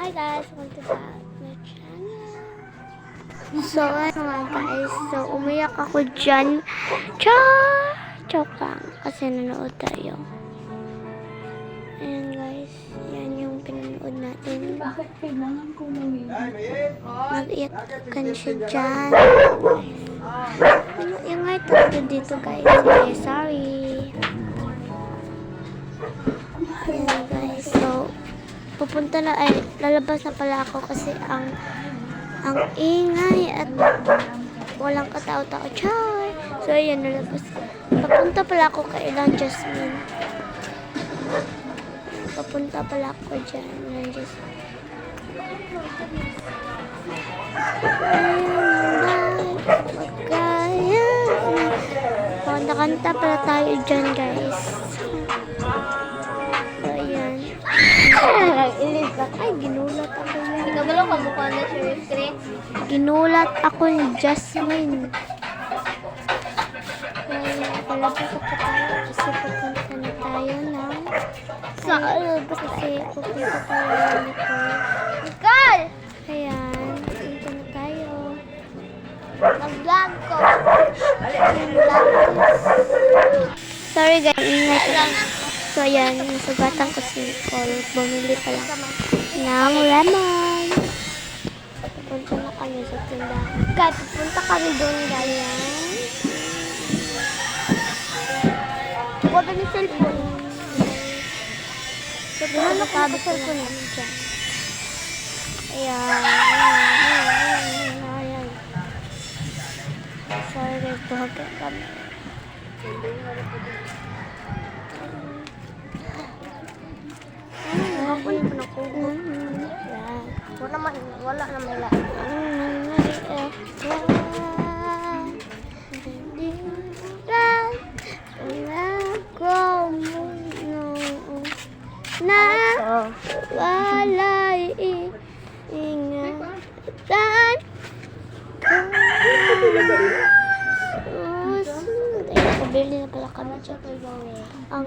Hi guys, welcome to my channel. So ano nga guys, so umiyak ako dyan. Joke lang, kasi nanood tayo. Ayan guys, yan yung pinanood natin. Bakit kailangan ko Nag-iyak kan siya dyan. Yung nga ito dito guys, okay, sorry. Ayan guys, so pupunta na, ay lalabas na pala ako kasi ang ingay at walang katao-tao. Char! So ayan, lalabas. Papunta pala ako kay Ilang Jasmine. Papunta pala ako dyan, Ilang Jasmine. Kanta-kanta pala tayo dyan guys. So ayan. Ay, ginulat ako yan. Ikaw ba lang kamukha na Sheriff Chris? Ginulat ako ni Jasmine. Kaya palabas ako tayo kasi pupunta na tayo ng saan? Kasi pupunta tayo ng Nicole. Nicole! Ayan, pupunta na tayo. Mag-vlog ko. Sorry guys, ingay ko lang. So ayan, nasugatan ko si Nicole. Bumili pala ng lemon. Pupunta na kami sa tindahan. Guys, pupunta kami doon guys. Huwag kami cellphone. So, doon nakabit sa cellphone namin dyan. Ayan. Ayan. Sorry guys, buhag kami. Wala naman la. Na walay ingatan pabili na pala kami dyan. Ang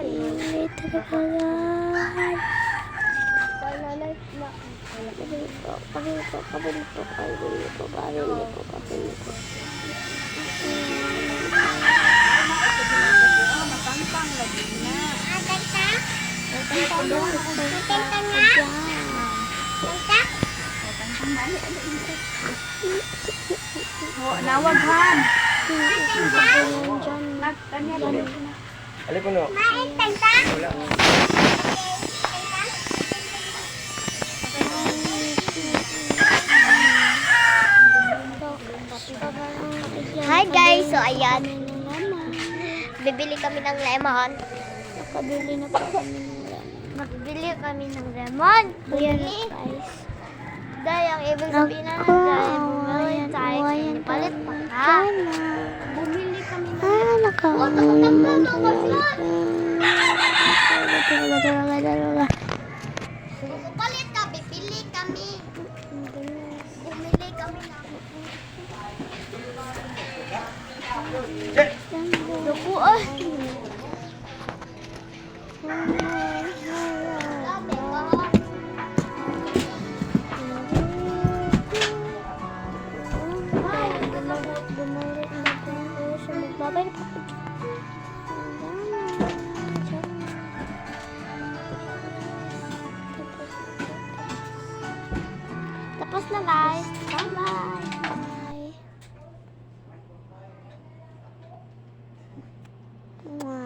init talaga. Kabili po. Nawaghan. Alin po no? Wala. Hi guys, so ayan. Bibili kami ng lemon. Nakabili na po kami ng lemon. Magbili kami ng lemon. Ayan Bili. guys. Dahil ang ibig sabihin na dahil bumili tayo. Palit pa ka. Bumili kami ng palit ka, bibili kami. Bumili kami ng Naku ah. sabi ko. Magbabay pa ako. Tapos na guys. Bye-bye. Bye.